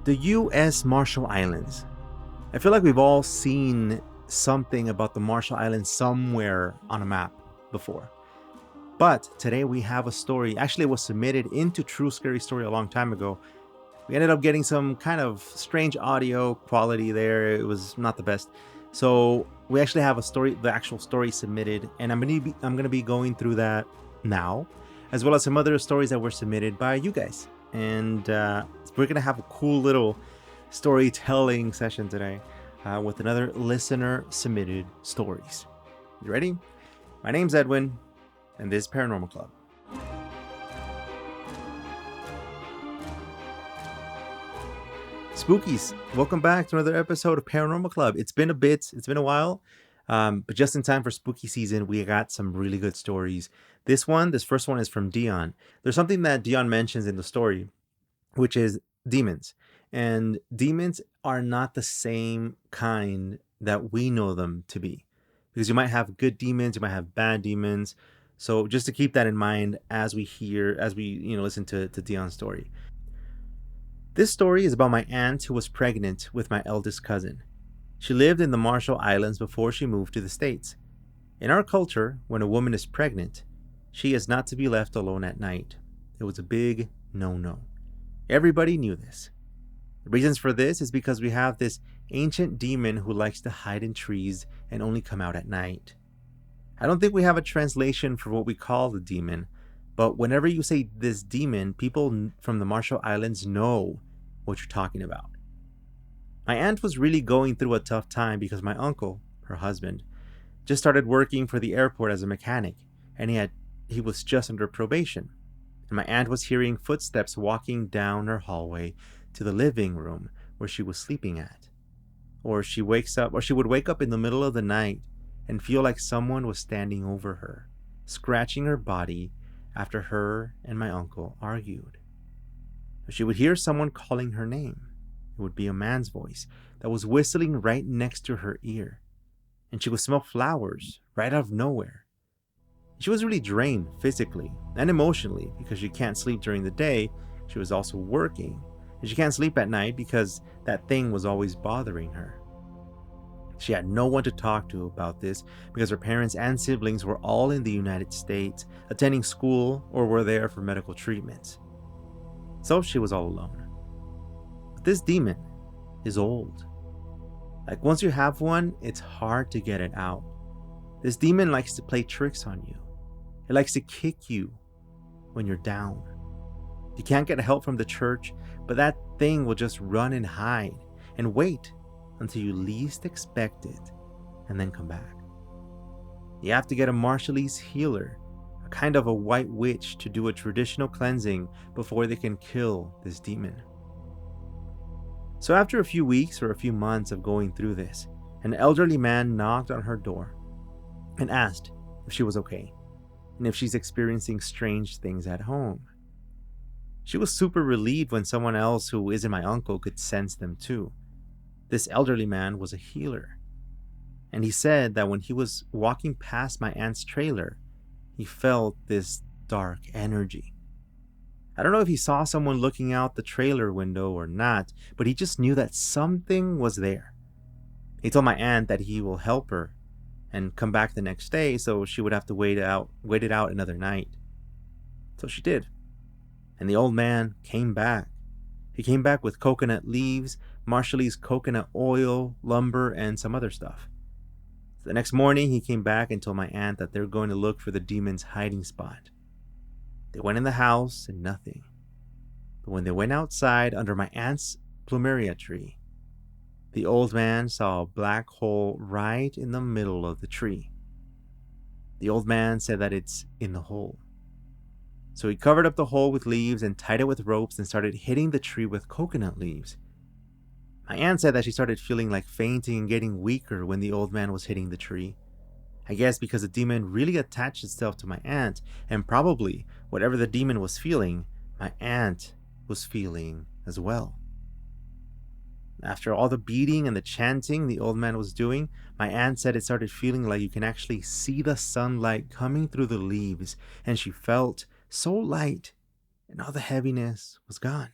The U.S. Marshall Islands. I feel like we've all seen something about the Marshall Islands somewhere on a map before. But today we have a story. Actually, it was submitted into True Scary Story a long time ago. We ended up getting some kind of strange audio quality there. It was not the best. So we actually have a story, the actual story submitted, and I'm gonna be going through that now, as well as some other stories that were submitted by you guys. And we're gonna have a cool little storytelling session today with another listener submitted stories. You ready? My name's Edwin, and this is Paranormal Club. Spookies, welcome back to another episode of Paranormal Club. It's been a bit, it's been a while, but just in time for spooky season, we got some really good stories. This first one is from Dion. There's something that Dion mentions in the story, which is demons. And demons are not the same kind that we know them to be. Because you might have good demons, you might have bad demons. So just to keep that in mind as we listen to Dion's story. This story is about my aunt who was pregnant with my eldest cousin. She lived in the Marshall Islands before she moved to the States. In our culture, when a woman is pregnant, she is not to be left alone at night. It was a big no-no. Everybody knew this. The reasons for this is because we have this ancient demon who likes to hide in trees and only come out at night. I don't think we have a translation for what we call the demon, but whenever you say this demon, people from the Marshall Islands know what you're talking about. My aunt was really going through a tough time because my uncle, her husband, just started working for the airport as a mechanic, and he was just under probation. And my aunt was hearing footsteps walking down her hallway to the living room where she was sleeping at. Or she would wake up in the middle of the night and feel like someone was standing over her, scratching her body after her and my uncle argued. She would hear someone calling her name. It would be a man's voice that was whistling right next to her ear. And she would smell flowers right out of nowhere. She was really drained physically and emotionally because she can't sleep during the day. She was also working. And she can't sleep at night because that thing was always bothering her. She had no one to talk to about this because her parents and siblings were all in the United States, attending school or were there for medical treatments. So she was all alone. But this demon is old. Like once you have one, it's hard to get it out. This demon likes to play tricks on you. It likes to kick you when you're down. You can't get help from the church, but that thing will just run and hide and wait until you least expect it and then come back. You have to get a Marshallese healer, a kind of a white witch, to do a traditional cleansing before they can kill this demon. So after a few weeks or a few months of going through this, an elderly man knocked on her door and asked if she was okay and if she's experiencing strange things at home. She was super relieved when someone else who isn't my uncle could sense them too. This elderly man was a healer, and he said that when he was walking past my aunt's trailer, he felt this dark energy. I don't know if he saw someone looking out the trailer window or not, but he just knew that something was there. He told my aunt that he will help her and come back the next day, so she would have to wait it out another night. So she did. And the old man came back. He came back with coconut leaves, Marshallese coconut oil, lumber, and some other stuff. The next morning, he came back and told my aunt that they're going to look for the demon's hiding spot. They went in the house and nothing. But when they went outside under my aunt's plumeria tree, the old man saw a black hole right in the middle of the tree. The old man said that it's in the hole. So he covered up the hole with leaves and tied it with ropes and started hitting the tree with coconut leaves. My aunt said that she started feeling like fainting and getting weaker when the old man was hitting the tree. I guess because the demon really attached itself to my aunt, and probably whatever the demon was feeling, my aunt was feeling as well. After all the beating and the chanting the old man was doing, my aunt said it started feeling like you can actually see the sunlight coming through the leaves, and she felt so light, and all the heaviness was gone.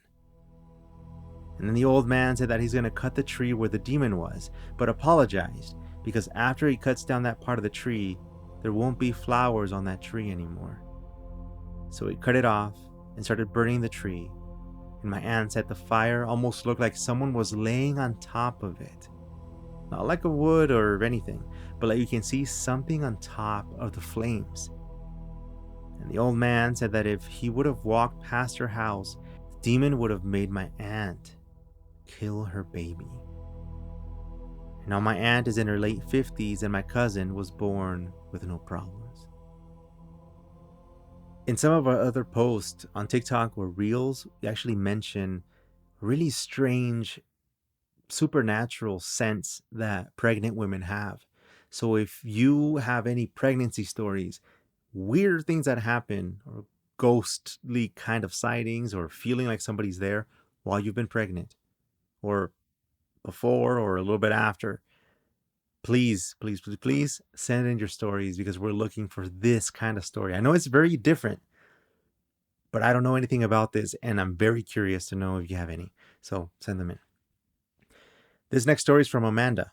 And then the old man said that he's going to cut the tree where the demon was, but apologized because after he cuts down that part of the tree, there won't be flowers on that tree anymore. So he cut it off and started burning the tree, and my aunt said the fire almost looked like someone was laying on top of it. Not like a wood or anything, but like you can see something on top of the flames. And the old man said that if he would have walked past her house, the demon would have made my aunt kill her baby. And now my aunt is in her late 50s and my cousin was born with no problems. In some of our other posts on TikTok or Reels, we actually mention really strange supernatural sense that pregnant women have. So if you have any pregnancy stories, weird things that happen, or ghostly kind of sightings, or feeling like somebody's there while you've been pregnant, or before, or a little bit after, please, please, please, please send in your stories because we're looking for this kind of story. I know it's very different, but I don't know anything about this and I'm very curious to know if you have any. So send them in. This next story is from Amanda.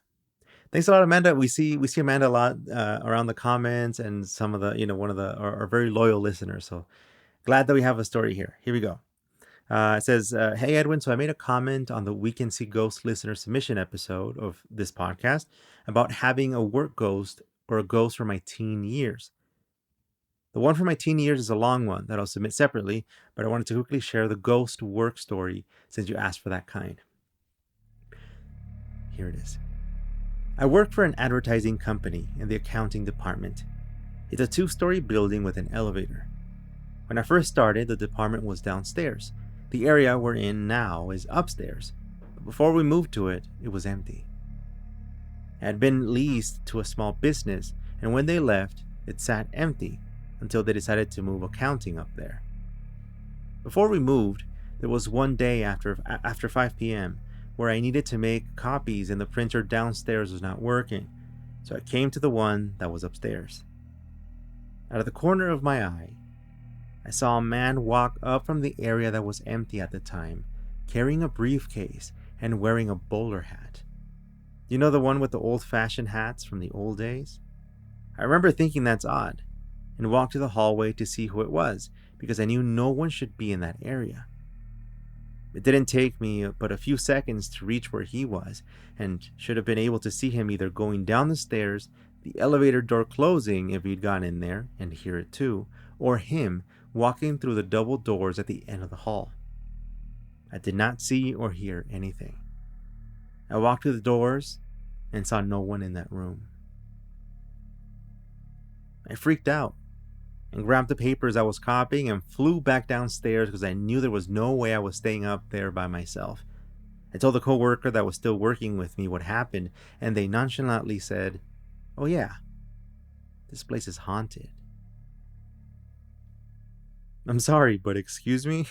Thanks a lot, Amanda. We see Amanda a lot around the comments and some of the, one of our very loyal listeners. So glad that we have a story here. Here we go. It says, hey, Edwin. So I made a comment on the We Can See Ghosts listener submission episode of this podcast about having a work ghost or a ghost from my teen years. The one from my teen years is a long one that I'll submit separately, but I wanted to quickly share the ghost work story since you asked for that kind. Here it is. I work for an advertising company in the accounting department. It's a 2-story building with an elevator. When I first started, the department was downstairs. The area we're in now is upstairs. But before we moved to it, it was empty. It had been leased to a small business, and when they left, it sat empty until they decided to move accounting up there. Before we moved, there was one day after 5 p.m. where I needed to make copies and the printer downstairs was not working, so I came to the one that was upstairs. Out of the corner of my eye, I saw a man walk up from the area that was empty at the time, carrying a briefcase and wearing a bowler hat. You know, the one with the old-fashioned hats from the old days? I remember thinking that's odd, and walked to the hallway to see who it was, because I knew no one should be in that area. It didn't take me but a few seconds to reach where he was, and should have been able to see him either going down the stairs, the elevator door closing if he'd gone in there, and hear it too, or him walking through the double doors at the end of the hall. I did not see or hear anything. I walked to the doors and saw no one in that room. I freaked out and grabbed the papers I was copying and flew back downstairs because I knew there was no way I was staying up there by myself. I told the coworker that was still working with me what happened, and they nonchalantly said, "Oh yeah, this place is haunted." I'm sorry, but excuse me?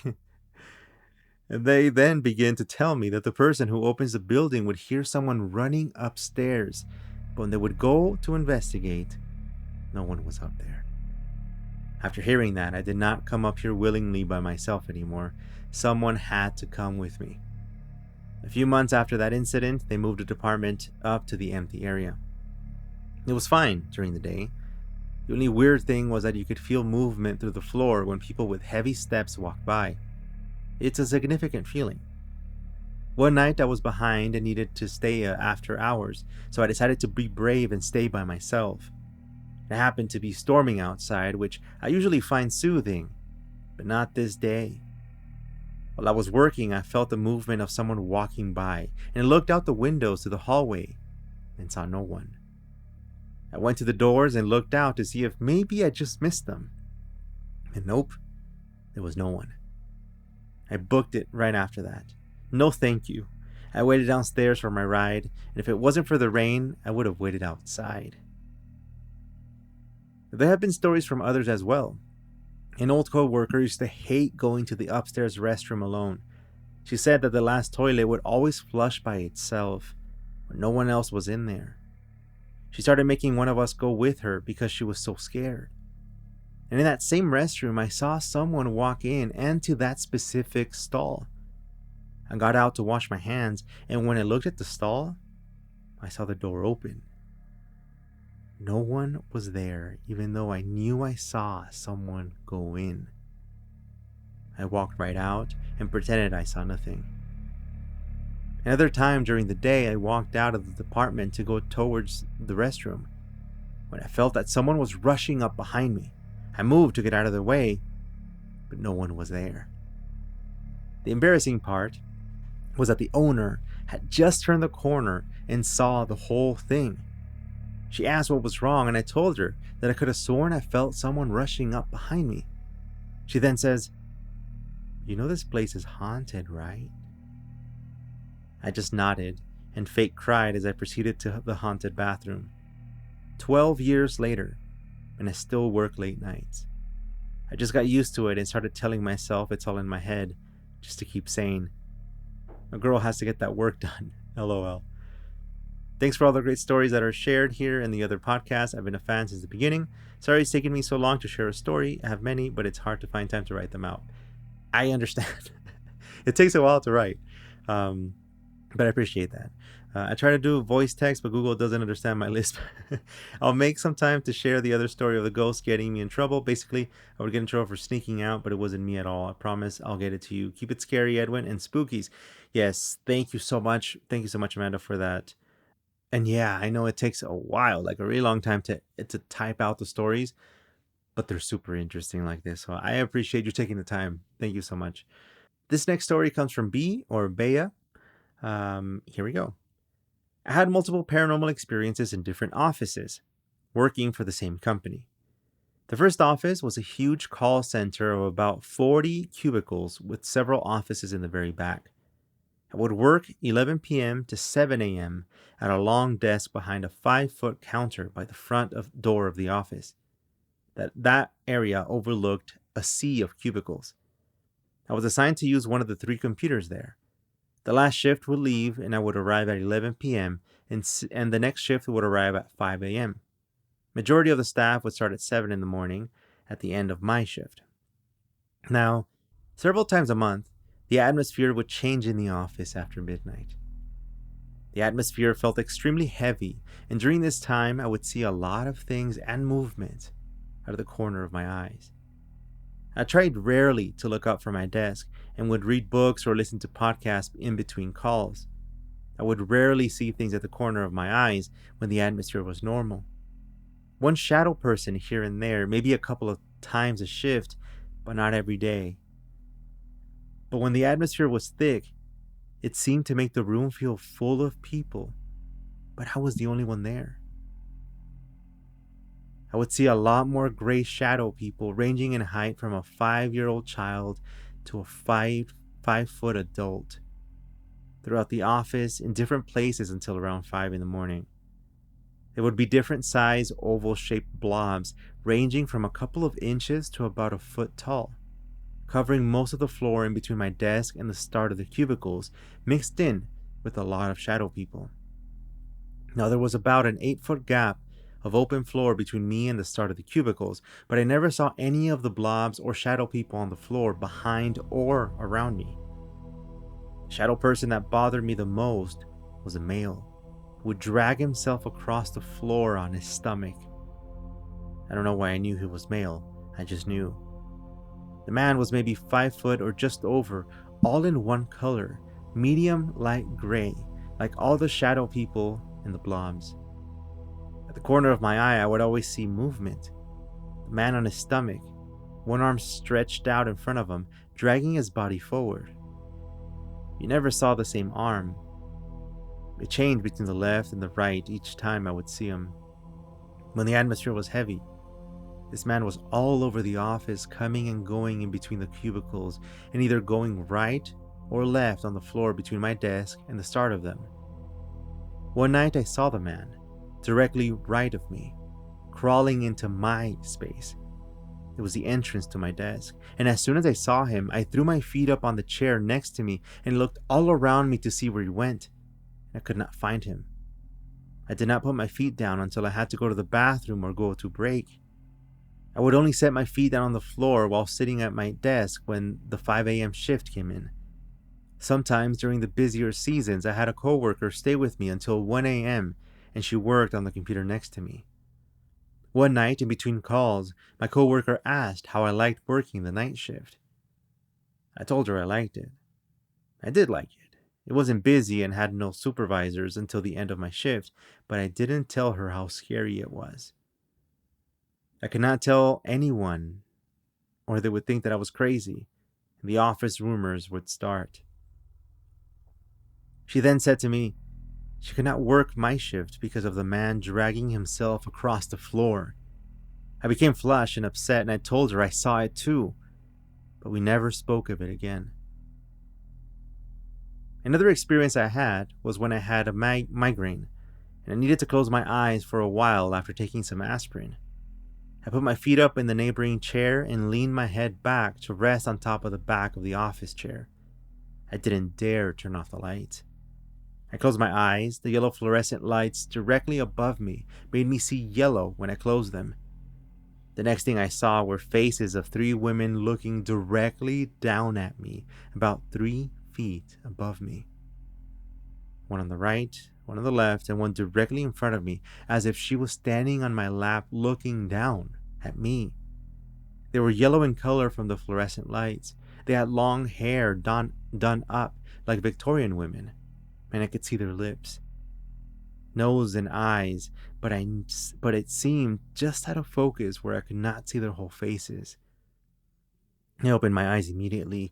And they then begin to tell me that the person who opens the building would hear someone running upstairs, but when they would go to investigate, no one was up there. After hearing that, I did not come up here willingly by myself anymore. Someone had to come with me. A few months after that incident, they moved the department up to the empty area. It was fine during the day. The only weird thing was that you could feel movement through the floor when people with heavy steps walked by. It's a significant feeling. One night I was behind and needed to stay after hours, so I decided to be brave and stay by myself. It happened to be storming outside, which I usually find soothing, but not this day. While I was working, I felt the movement of someone walking by and looked out the windows to the hallway and saw no one. I went to the doors and looked out to see if maybe I just missed them. And nope, there was no one. I booked it right after that. No thank you. I waited downstairs for my ride, and if it wasn't for the rain, I would have waited outside. There have been stories from others as well. An old co-worker used to hate going to the upstairs restroom alone. She said that the last toilet would always flush by itself, when no one else was in there. She started making one of us go with her because she was so scared. And in that same restroom, I saw someone walk in and to that specific stall. I got out to wash my hands, and when I looked at the stall, I saw the door open. No one was there, even though I knew I saw someone go in. I walked right out and pretended I saw nothing. Another time during the day, I walked out of the department to go towards the restroom when I felt that someone was rushing up behind me. I moved to get out of their way, but no one was there. The embarrassing part was that the owner had just turned the corner and saw the whole thing. She asked what was wrong, and I told her that I could have sworn I felt someone rushing up behind me. She then says, "You know this place is haunted, right?" I just nodded and fake cried as I proceeded to the haunted bathroom. 12 years later, and I still work late nights. I just got used to it and started telling myself it's all in my head, just to keep sane. A girl has to get that work done. LOL. Thanks for all the great stories that are shared here in the other podcasts. I've been a fan since the beginning. Sorry it's taken me so long to share a story. I have many, but it's hard to find time to write them out. I understand. It takes a while to write, but I appreciate that. I try to do voice text, but Google doesn't understand my lisp. I'll make some time to share the other story of the ghost getting me in trouble. Basically, I would get in trouble for sneaking out, but it wasn't me at all. I promise I'll get it to you. Keep it scary, Edwin, and spookies. Yes, thank you so much. Thank you so much, Amanda, for that. And yeah, I know it takes a while, like a really long time to type out the stories, but they're super interesting like this. So I appreciate you taking the time. Thank you so much. This next story comes from B or Bea. Here we go. I had multiple paranormal experiences in different offices, working for the same company. The first office was a huge call center of about 40 cubicles with several offices in the very back. I would work 11 p.m. to 7 a.m. at a long desk behind a 5-foot counter by the front door of the office. That area overlooked a sea of cubicles. I was assigned to use one of the 3 computers there. The last shift would leave and I would arrive at 11 p.m. and the next shift would arrive at 5 a.m. Majority of the staff would start at 7 in the morning at the end of my shift. Now, several times a month, the atmosphere would change in the office after midnight. The atmosphere felt extremely heavy, and during this time I would see a lot of things and movement out of the corner of my eyes. I tried rarely to look up from my desk and would read books or listen to podcasts in between calls. I would rarely see things at the corner of my eyes when the atmosphere was normal. One shadow person here and there, maybe a couple of times a shift, but not every day. But when the atmosphere was thick, it seemed to make the room feel full of people, but I was the only one there. I would see a lot more gray shadow people ranging in height from a 5-year-old child to a 5-foot adult throughout the office in different places until around 5 in the morning. There would be different size oval-shaped blobs ranging from a couple of inches to about a foot tall, covering most of the floor in between my desk and the start of the cubicles, mixed in with a lot of shadow people. Now there was about an 8-foot gap of open floor between me and the start of the cubicles, but I never saw any of the blobs or shadow people on the floor behind or around me. The shadow person that bothered me the most was a male who would drag himself across the floor on his stomach. I don't know why I knew he was male, I just knew. The man was maybe 5 foot or just over, all in one color, medium light gray, like all the shadow people and the blobs. At the corner of my eye, I would always see movement. The man on his stomach, one arm stretched out in front of him, dragging his body forward. You never saw the same arm. It changed between the left and the right each time I would see him. When the atmosphere was heavy, this man was all over the office, coming and going in between the cubicles, and either going right or left on the floor between my desk and the start of them. One night I saw the man, directly right of me, crawling into my space. It was the entrance to my desk, and as soon as I saw him, I threw my feet up on the chair next to me and looked all around me to see where he went. I could not find him. I did not put my feet down until I had to go to the bathroom or go to break. I would only set my feet down on the floor while sitting at my desk when the 5 a.m. shift came in. Sometimes during the busier seasons, I had a coworker stay with me until 1 a.m. and she worked on the computer next to me. One night, in between calls, my coworker asked how I liked working the night shift. I told her I liked it. I did like it. It wasn't busy and had no supervisors until the end of my shift, but I didn't tell her how scary it was. I could not tell anyone, or they would think that I was crazy, and the office rumors would start. She then said to me she could not work my shift because of the man dragging himself across the floor. I became flushed and upset, and I told her I saw it too, but we never spoke of it again. Another experience I had was when I had a migraine, and I needed to close my eyes for a while after taking some aspirin. I put my feet up in the neighboring chair and leaned my head back to rest on top of the back of the office chair. I didn't dare turn off the lights. I closed my eyes. The yellow fluorescent lights directly above me made me see yellow when I closed them. The next thing I saw were faces of 3 women looking directly down at me, about 3 feet above me. One on the right, one on the left, and one directly in front of me, as if she was standing on my lap looking down at me. They were yellow in color from the fluorescent lights. They had long hair done up like Victorian women, and I could see their lips, nose, and eyes, but it seemed just out of focus where I could not see their whole faces. I opened my eyes immediately,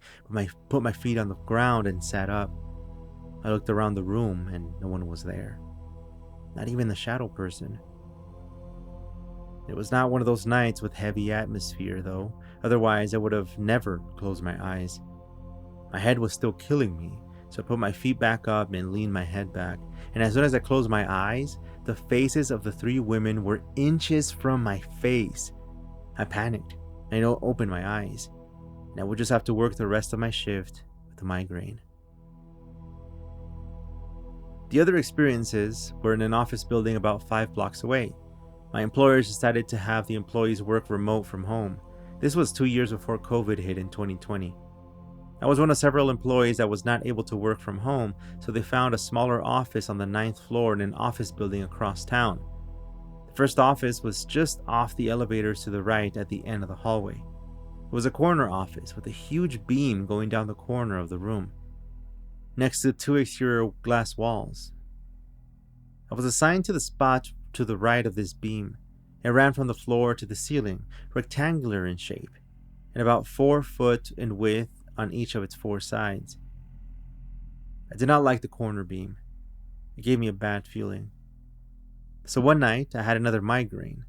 put my feet on the ground and sat up. I looked around the room and no one was there. Not even the shadow person. It was not one of those nights with heavy atmosphere, though. Otherwise, I would have never closed my eyes. My head was still killing me, so I put my feet back up and leaned my head back. And as soon as I closed my eyes, the faces of the 3 women were inches from my face. I panicked and opened my eyes, and I would just have to work the rest of my shift with a migraine. The other experiences were in an office building about 5 blocks away. My employers decided to have the employees work remote from home. This was 2 years before COVID hit in 2020. I was one of several employees that was not able to work from home, so they found a smaller office on the 9th floor in an office building across town. The first office was just off the elevators to the right at the end of the hallway. It was a corner office with a huge beam going down the corner of the room, next to 2 exterior glass walls. I was assigned to the spot to the right of this beam. It ran from the floor to the ceiling, rectangular in shape, and about 4 foot in width on each of its 4 sides. I did not like the corner beam. It gave me a bad feeling. So one night, I had another migraine.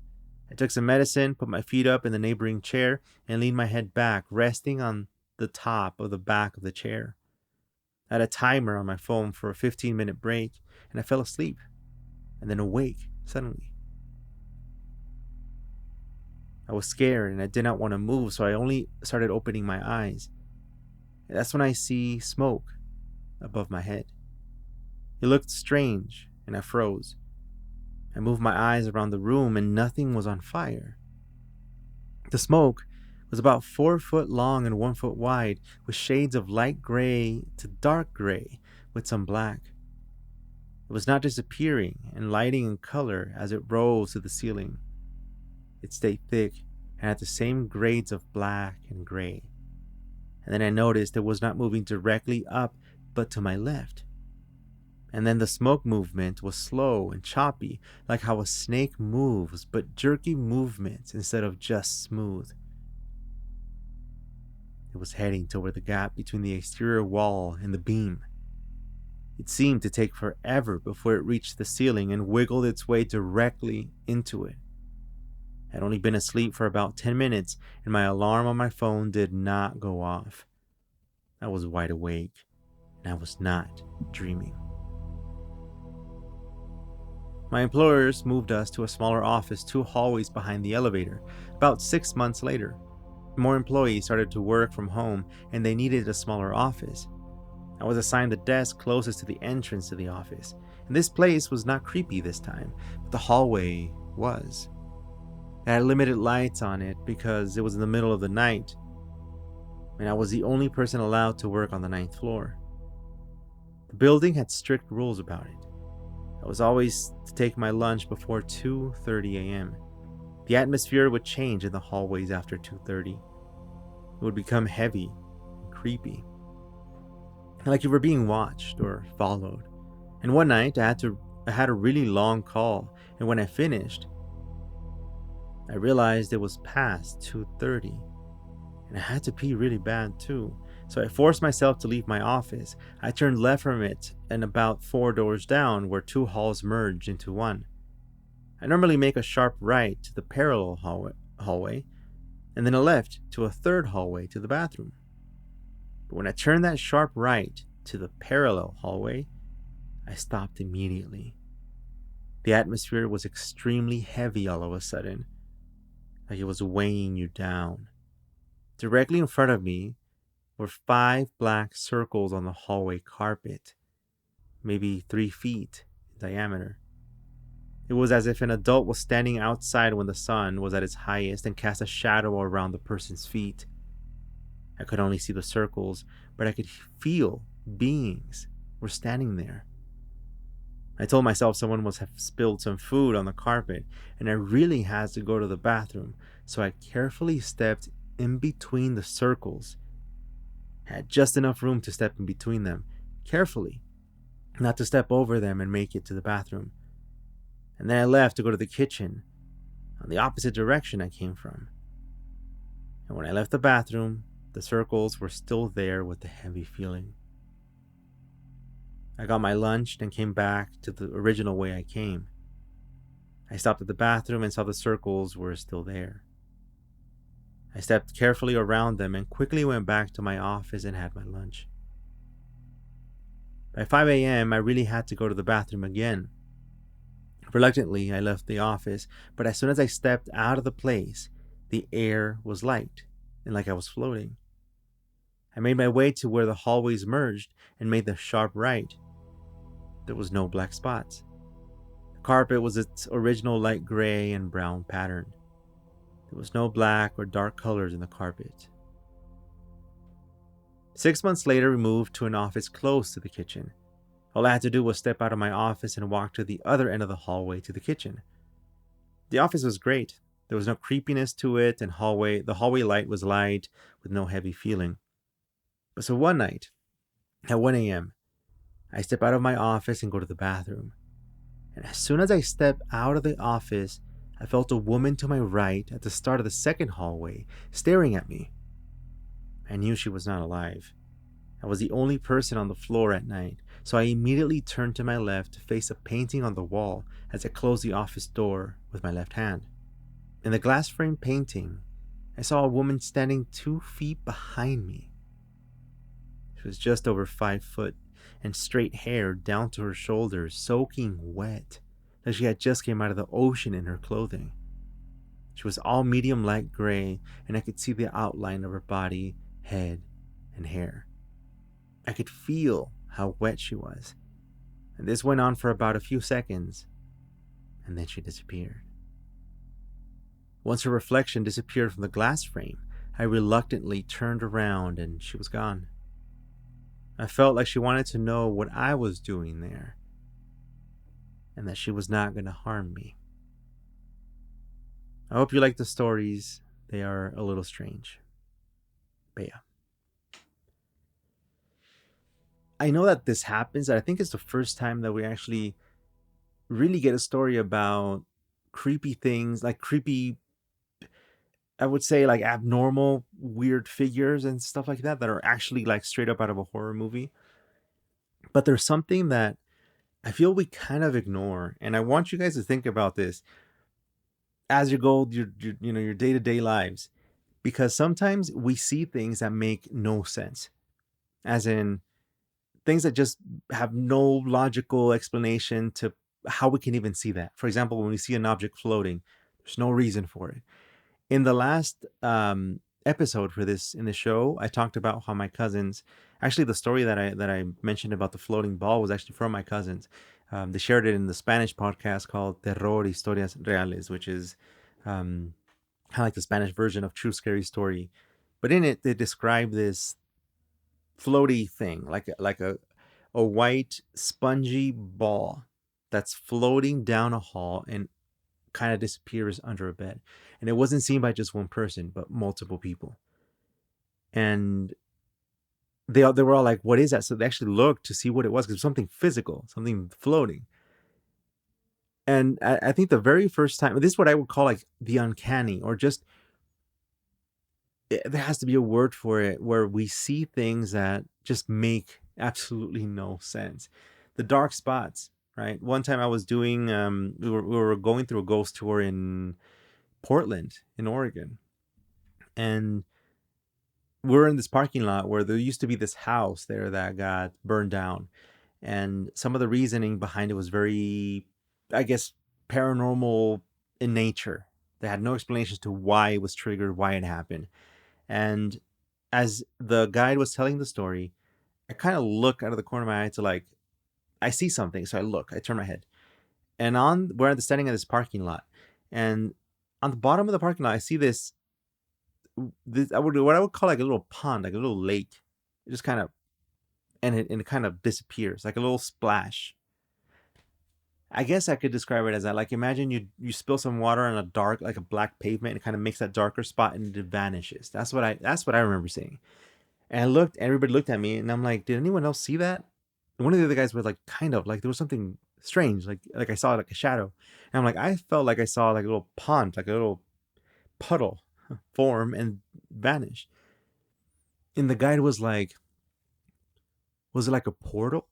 I took some medicine, put my feet up in the neighboring chair, and leaned my head back, resting on the top of the back of the chair. I had a timer on my phone for a 15-minute break, and I fell asleep, and then awake suddenly. I was scared, and I did not want to move, so I only started opening my eyes. And that's when I see smoke above my head. It looked strange, and I froze. I moved my eyes around the room, and nothing was on fire. The smoke was about 4 foot long and 1 foot wide, with shades of light gray to dark gray with some black. It was not disappearing and lighting in color as it rose to the ceiling. It stayed thick and had the same grades of black and gray. And then I noticed it was not moving directly up, but to my left. And then the smoke movement was slow and choppy, like how a snake moves, but jerky movements instead of just smooth. It was heading toward the gap between the exterior wall and the beam. It seemed to take forever before it reached the ceiling and wiggled its way directly into it. I had only been asleep for about 10 minutes, and my alarm on my phone did not go off. I was wide awake, and I was not dreaming. My employers moved us to a smaller office 2 hallways behind the elevator. About 6 months later, more employees started to work from home, and they needed a smaller office. I was assigned the desk closest to the entrance to the office, and this place was not creepy this time, but the hallway was. It had limited lights on it because it was in the middle of the night, and I was the only person allowed to work on the 9th floor. The building had strict rules about it. I was always to take my lunch before 2:30 a.m. The atmosphere would change in the hallways after 2:30. It would become heavy and creepy, like you were being watched or followed. And one night I had a really long call, and when I finished, I realized it was past 2:30, and I had to pee really bad too. So I forced myself to leave my office. I turned left from it and about 4 doors down where two halls merged into one. I normally make a sharp right to the parallel hallway and then a left to a third hallway to the bathroom. But when I turned that sharp right to the parallel hallway, I stopped immediately. The atmosphere was extremely heavy all of a sudden, like it was weighing you down. Directly in front of me were five black circles on the hallway carpet, maybe 3 feet in diameter. It was as if an adult was standing outside when the sun was at its highest and cast a shadow around the person's feet. I could only see the circles, but I could feel beings were standing there. I told myself someone must have spilled some food on the carpet, and I really had to go to the bathroom, so I carefully stepped in between the circles. I had just enough room to step in between them, carefully, not to step over them and make it to the bathroom. And then I left to go to the kitchen, on the opposite direction I came from. And when I left the bathroom, the circles were still there with the heavy feeling. I got my lunch and came back to the original way I came. I stopped at the bathroom and saw the circles were still there. I stepped carefully around them and quickly went back to my office and had my lunch. By 5 a.m., I really had to go to the bathroom again. Reluctantly, I left the office, but as soon as I stepped out of the place, the air was light and like I was floating. I made my way to where the hallways merged and made the sharp right. There was no black spots. The carpet was its original light gray and brown pattern. There was no black or dark colors in the carpet. 6 months later, we moved to an office close to the kitchen. All I had to do was step out of my office and walk to the other end of the hallway to the kitchen. The office was great. There was no creepiness to it, and the hallway light was light with no heavy feeling. But so one night, at 1 a.m., I step out of my office and go to the bathroom. And as soon as I step out of the office, I felt a woman to my right at the start of the second hallway staring at me. I knew she was not alive. I was the only person on the floor at night, so I immediately turned to my left to face a painting on the wall as I closed the office door with my left hand. In the glass frame painting, I saw a woman standing 2 feet behind me. She was just over 5 foot and straight hair down to her shoulders, soaking wet, like she had just came out of the ocean in her clothing. She was all medium light gray, and I could see the outline of her body, head, and hair. I could feel how wet she was, and this went on for about a few seconds, and then she disappeared. Once her reflection disappeared from the glass frame, I reluctantly turned around and she was gone. I felt like she wanted to know what I was doing there, and that she was not going to harm me. I hope you like the stories. They are a little strange. But yeah. I know that this happens. I think it's the first time that we actually really get a story about creepy things, like creepy, I would say like abnormal, weird figures and stuff like that are actually like straight up out of a horror movie. But there's something that I feel we kind of ignore, and I want you guys to think about this as you go your day-to-day lives, because sometimes we see things that make no sense, as in things that just have no logical explanation to how we can even see that. For example, when we see an object floating, there's no reason for it. In the last episode for this in the show, I talked about how my cousins, actually the story that I mentioned about the floating ball was actually from my cousins. They shared it in the Spanish podcast called Terror Historias Reales, which is kind of like the Spanish version of True Scary Story. But in it, they describe this floaty thing, like a a white spongy ball that's floating down a hall and kind of disappears under a bed. And it wasn't seen by just one person, but multiple people. And they were all like, "What is that?" So they actually looked to see what it was because it was something physical, something floating. And I think the very first time, this is what I would call like the uncanny, or just there has to be a word for it, where we see things that just make absolutely no sense. The dark spots, right? One time I was doing, we were going through a ghost tour in Portland, in Oregon, and we're in this parking lot where there used to be this house there that got burned down, and some of the reasoning behind it was very, I guess, paranormal in nature. They had no explanations to why it was triggered, why it happened. And as the guide was telling the story, I kind of look out of the corner of my eye to like, I see something. So I look, I turn my head. And we're at the standing of this parking lot. And on the bottom of the parking lot, I see what I would call like a little pond, like a little lake. It just kind of, and it kind of disappears, like a little splash. I guess I could describe it as that. Like, imagine you spill some water on a dark, like a black pavement, and it kind of makes that darker spot and it vanishes. That's what I remember seeing. And I looked, everybody looked at me, and I'm like, did anyone else see that? And one of the other guys was like, kind of, like there was something strange, like I saw like a shadow. And I'm like, I felt like I saw like a little pond, like a little puddle form and vanish. And the guide was like, was it like a portal?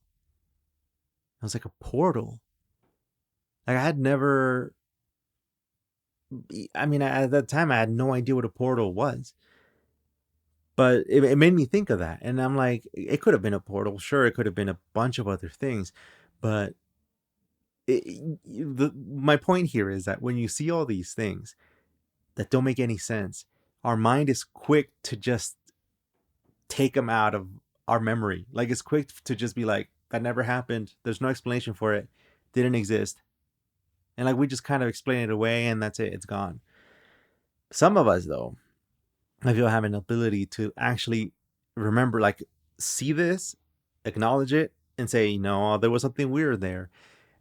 I was like, a portal? Like I had never, I mean, at that time I had no idea what a portal was. But it made me think of that. And I'm like, it could have been a portal. Sure, it could have been a bunch of other things. But my point here is that when you see all these things that don't make any sense, our mind is quick to just take them out of our memory. Like it's quick to just be like, that never happened. There's no explanation for it. Didn't exist. And like we just kind of explain it away and that's it. It's gone. Some of us though, I feel have an ability to actually remember, like see this, acknowledge it, and say, no, there was something weird there.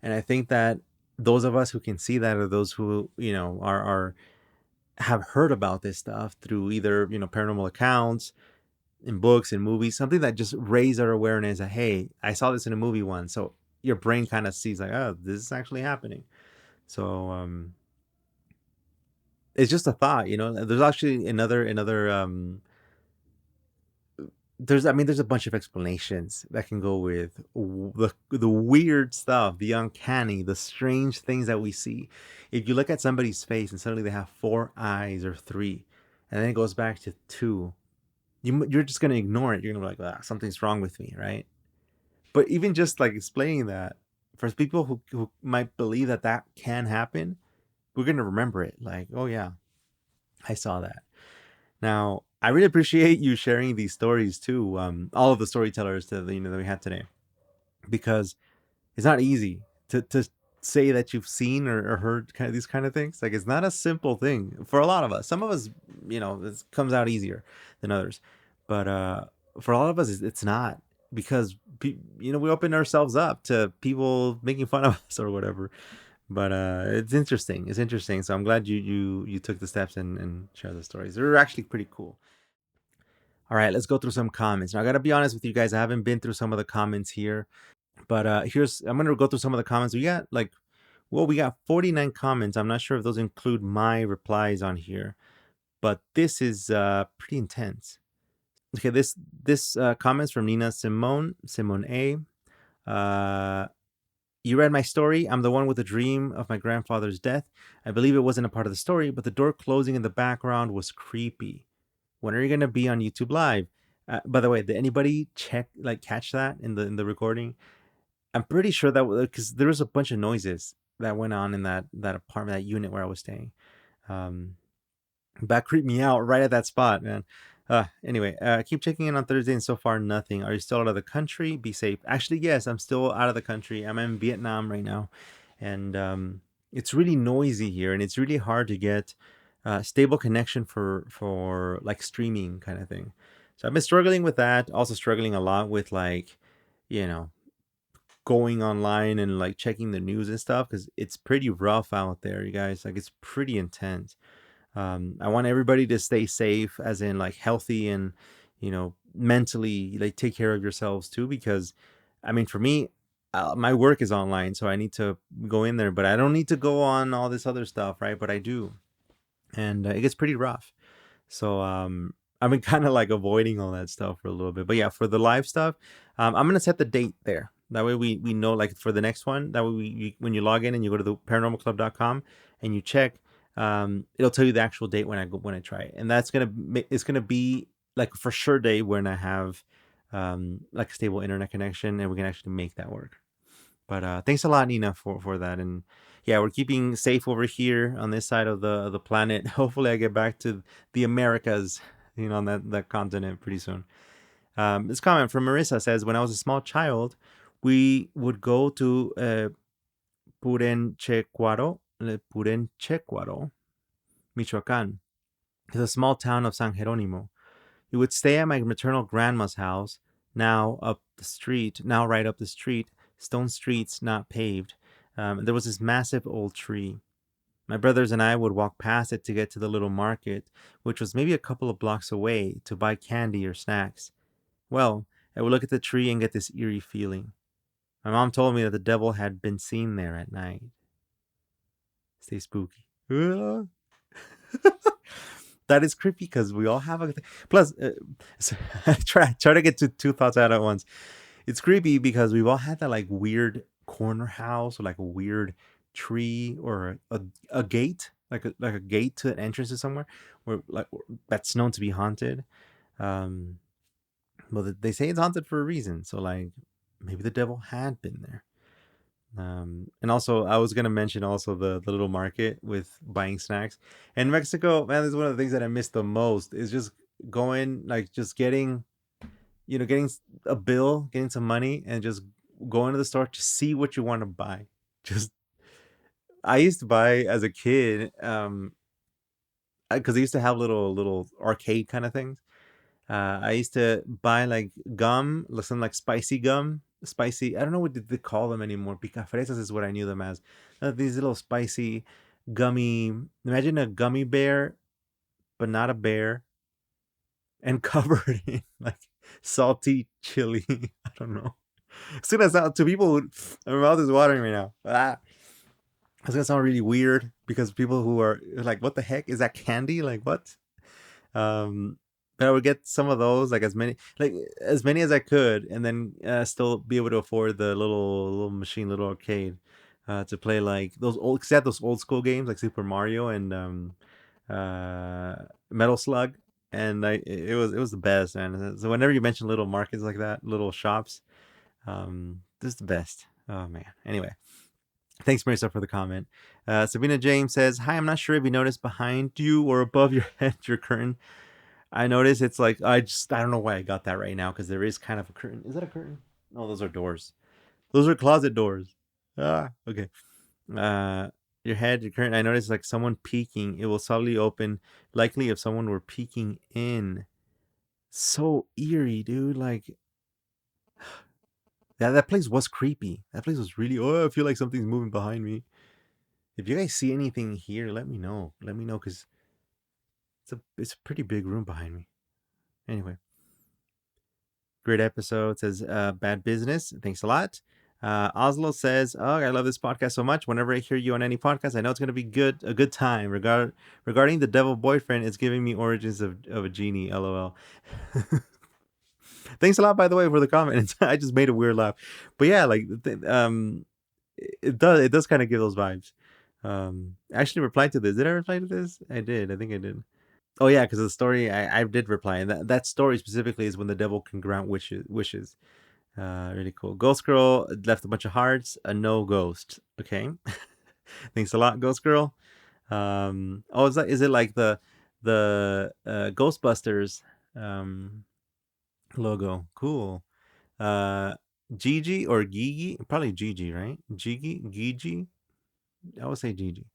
And I think that those of us who can see that are those who, are have heard about this stuff through either, paranormal accounts, in books and movies, something that just raised our awareness that, hey, I saw this in a movie once. So your brain kind of sees like, oh, this is actually happening. So it's just a thought. There's actually another there's a bunch of explanations that can go with the weird stuff, the uncanny, the strange things that we see. If you look at somebody's face and suddenly they have four eyes or three, and then it goes back to two, you're just gonna ignore it. You're gonna be like, ah, something's wrong with me, right? But even just like explaining that, for people who might believe that that can happen, we're gonna remember it. Like, oh yeah, I saw that. Now, I really appreciate you sharing these stories too. All of the storytellers that we had today, because it's not easy to say that you've seen or heard kind of these kind of things. Like it's not a simple thing for a lot of us. Some of us, it comes out easier than others, but for a lot of us, it's not, because we open ourselves up to people making fun of us or whatever. But it's interesting. It's interesting. So I'm glad you took the steps and share the stories. They're actually pretty cool. All right, let's go through some comments. Now I gotta be honest with you guys. I haven't been through some of the comments here, but I'm gonna go through some of the comments. We got 49 comments. I'm not sure if those include my replies on here, but this is pretty intense. Okay, this comments from Nina Simone A. You read my story. I'm the one with the dream of my grandfather's death. I believe it wasn't a part of the story, but the door closing in the background was creepy. When are you gonna be on YouTube Live? By the way, did anybody catch that in the recording? I'm pretty sure that because there was a bunch of noises that went on in that apartment, that unit where I was staying. Um, that creeped me out right at that spot, man. Anyway, keep checking in on Thursday, and so far nothing. Are you still out of the country? Be safe. Actually, yes, I'm still out of the country. I'm in Vietnam right now, and it's really noisy here, and it's really hard to get stable connection for like streaming kind of thing. So I've been struggling with that. Also struggling a lot with, like, you know going online and like checking the news and stuff because it's pretty rough out there, you guys. Like it's pretty intense. I want everybody to stay safe, as in like healthy and mentally like take care of yourselves too. Because, I mean, for me, my work is online, so I need to go in there, but I don't need to go on all this other stuff, right? But I do, and it gets pretty rough. So I've been kind of like avoiding all that stuff for a little bit. But yeah, for the live stuff, I'm gonna set the date there. That way we know, like, for the next one. That way when you log in and you go to the paranormalclub.com and you check, it'll tell you the actual date when I try it, and it's gonna be like for sure day when I have like a stable internet connection and we can actually make that work. But thanks a lot, Nina, for that. And yeah, we're keeping safe over here on this side of the planet. Hopefully, I get back to the Americas, on that continent pretty soon. This comment from Marissa says, "When I was a small child, we would go to Purenchecuaro, Michoacan. It's a small town of San Jeronimo. We would stay at my maternal grandma's house, now right up the street, stone streets not paved. There was this massive old tree. My brothers and I would walk past it to get to the little market, which was maybe a couple of blocks away, to buy candy or snacks. Well, I would look at the tree and get this eerie feeling. My mom told me that the devil had been seen there at night. Stay spooky." That is creepy because we all have a. Plus, so try to get to two thoughts out at once. It's creepy because we've all had that like weird corner house or like a weird tree or a gate, like a gate to an entrance to somewhere where like that's known to be haunted. Um, well, they say it's haunted for a reason. So like maybe the devil had been there. And also, I was gonna mention also the little market with buying snacks. In Mexico, man, this is one of the things that I miss the most. Is just going, like, just getting, getting a bill, getting some money, and just going to the store to see what you want to buy. Just I used to buy as a kid, because I used to have little arcade kind of things. I used to buy like gum, some like spicy gum, spicy. I don't know what they call them anymore. Picafresas is what I knew them as. These little spicy, gummy. Imagine a gummy bear, but not a bear, and covered in like salty chili. I don't know. It's gonna sound to people. My mouth is watering right now. It's gonna sound really weird because people who are like, "What the heck is that candy? Like what?" Um, but I would get some of those, like as many as I could, and then still be able to afford the little machine, little arcade, to play like those old, cause they had those old school games like Super Mario and uh, Metal Slug, and it was the best, man. So whenever you mention little markets like that, little shops, this is the best. Oh man. Anyway, thanks, Marissa, for the comment. Sabina James says, "Hi, I'm not sure if you noticed behind you or above your head your curtain. I noticed it's like I don't know why I got that right now because there is kind of a curtain. Is that a curtain? No, those are doors. Those are closet doors. Okay. Uh, your head, your curtain. I noticed like someone peeking. It will subtly open, likely if someone were peeking in. So eerie, dude. Like that place was creepy. That place was really. Oh, I feel like something's moving behind me. If you guys see anything here, let me know. Let me know because it's a pretty big room behind me. Anyway. Great episode. Says bad business. Thanks a lot. Oslo says, "Oh, I love this podcast so much. Whenever I hear you on any podcast, I know it's gonna be a good time. Regarding the devil boyfriend, it's giving me origins of a genie. LOL." Thanks a lot, by the way, for the comment. I just made a weird laugh, but yeah, like it does kind of give those vibes. I actually replied to this. Did I reply to this? I did. I think I did. Oh yeah, because the story I did reply, and that story specifically is when the devil can grant wishes. Really cool. Ghost Girl left a bunch of hearts. A no ghost. Okay. Thanks a lot, Ghost Girl. Oh, is it like the Ghostbusters logo? Cool. Uh, Gigi or Gigi? Probably Gigi, right? Gigi. I would say Gigi.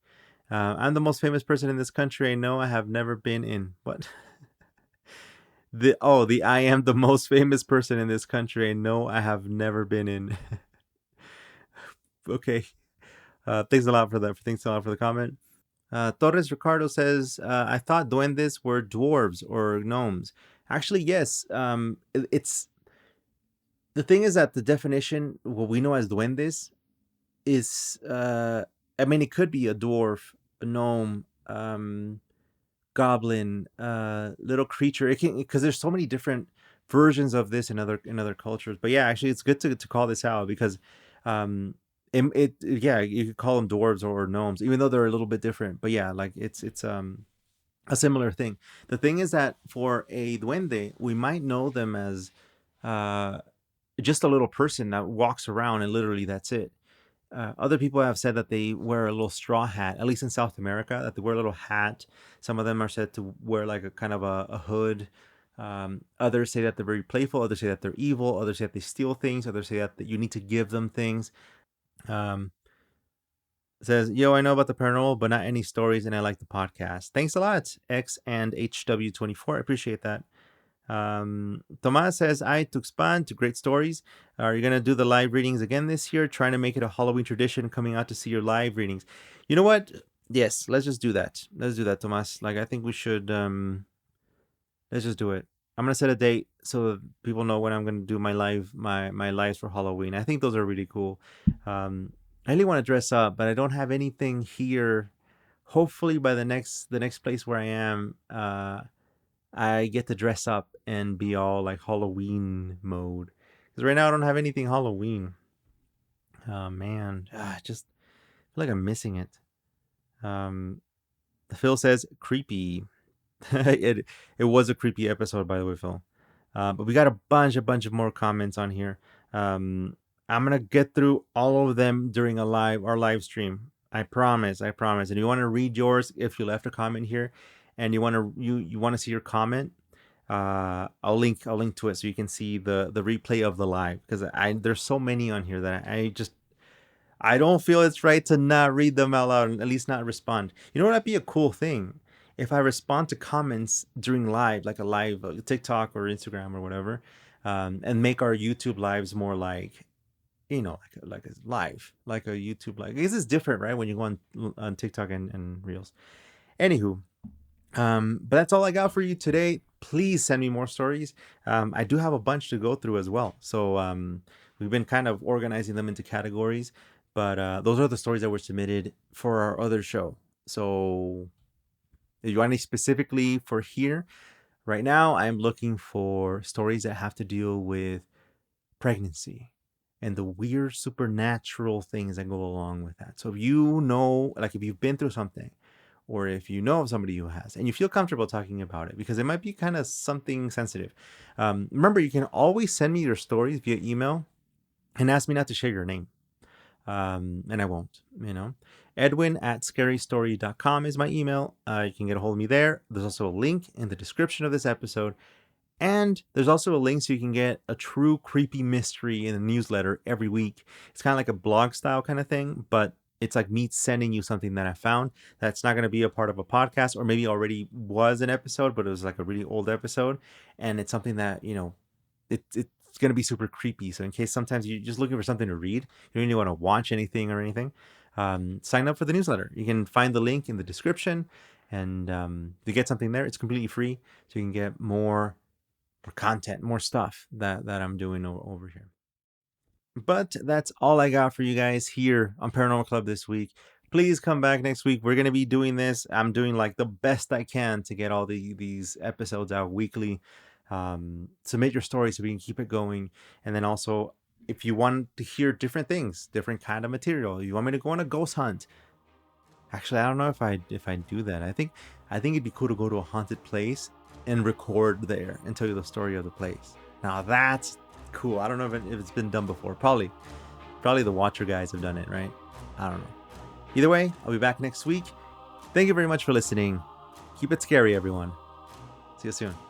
I'm the most famous person in this country. I know I have never been in. What? The I am the most famous person in this country. I know I have never been in. Okay. Thanks a lot for that. Thanks a lot for the comment. Torres Ricardo says, I thought duendes were dwarves or gnomes. Actually, yes. It's the thing is that the definition, what we know as duendes, is, I mean, it could be a dwarf, a gnome, goblin, little creature. It can, because there's so many different versions of this in other cultures. But yeah, actually, it's good to call this out because, um, yeah, you could call them dwarves or gnomes, even though they're a little bit different. But yeah, like it's a similar thing. The thing is that for a duende, we might know them as uh just a little person that walks around and literally that's it. Other people have said that they wear a little straw hat, at least in South America, that they wear a little hat. Some of them are said to wear like a kind of a hood. Others say that they're very playful. Others say that they're evil. Others say that they steal things. Others say that you need to give them things. Um, says, yo, I know about the paranormal, but not any stories, and I like the podcast. Thanks a lot, X and HW24. I appreciate that. Tomas says, I Tuxpan to great stories. Are you going to do the live readings again this year? Trying to make it a Halloween tradition coming out to see your live readings. You know what? Yes, let's just do that. Let's do that, Tomas. Like, I think we should, let's just do it. I'm going to set a date so that people know when I'm going to do my lives for Halloween. I think those are really cool. I really want to dress up, but I don't have anything here. Hopefully by the next place where I am, I get to dress up and be all like Halloween mode. Because right now I don't have anything Halloween. Oh man, just feel like I'm missing it. Um, Phil says creepy. it was a creepy episode, by the way, Phil. But we got a bunch of more comments on here. I'm gonna get through all of them during our live stream. I promise, I promise. And you want to read yours if you left a comment here, and you want to see your comment. I'll link to it so you can see the replay of the live because there's so many on here that I don't feel it's right to not read them out loud and at least not respond. You know what? That'd be a cool thing if I respond to comments during live, like a live TikTok or Instagram or whatever, and make our YouTube lives more like, like a live, like a YouTube live. This is different, right? When you go on TikTok and Reels. Anywho, but that's all I got for you today. Please send me more stories. I do have a bunch to go through as well. So we've been kind of organizing them into categories, but those are the stories that were submitted for our other show. So if you want any specifically for here, right now I'm looking for stories that have to deal with pregnancy and the weird supernatural things that go along with that. So if you know, like if you've been through something, or if you know of somebody who has, and you feel comfortable talking about it, because it might be kind of something sensitive. Remember, you can always send me your stories via email and ask me not to share your name. And I won't, Edwin@scarystory.com is my email. You can get a hold of me there. There's also a link in the description of this episode. And there's also a link so you can get a true creepy mystery in a newsletter every week. It's kind of like a blog style kind of thing, but it's like me sending you something that I found that's not going to be a part of a podcast, or maybe already was an episode, but it was like a really old episode. And it's something that, it's going to be super creepy. So in case sometimes you're just looking for something to read, you don't even want to watch anything or anything, sign up for the newsletter. You can find the link in the description, and you get something there. It's completely free. So you can get more content, more stuff that I'm doing over here. But that's all I got for you guys here on Paranormal Club this week. Please come back next week. We're gonna be doing this. I'm doing like the best I can to get all these episodes out weekly. Submit your stories so we can keep it going. And then also, if you want to hear different things, different kind of material, you want me to go on a ghost hunt. Actually, I don't know if I do that. I think it'd be cool to go to a haunted place and record there and tell you the story of the place. Now that's cool. I don't know if it's been done before. Probably the Watcher guys have done it, right? I don't know. Either way, I'll be back next week. Thank you very much for listening. Keep it scary, everyone. See you soon.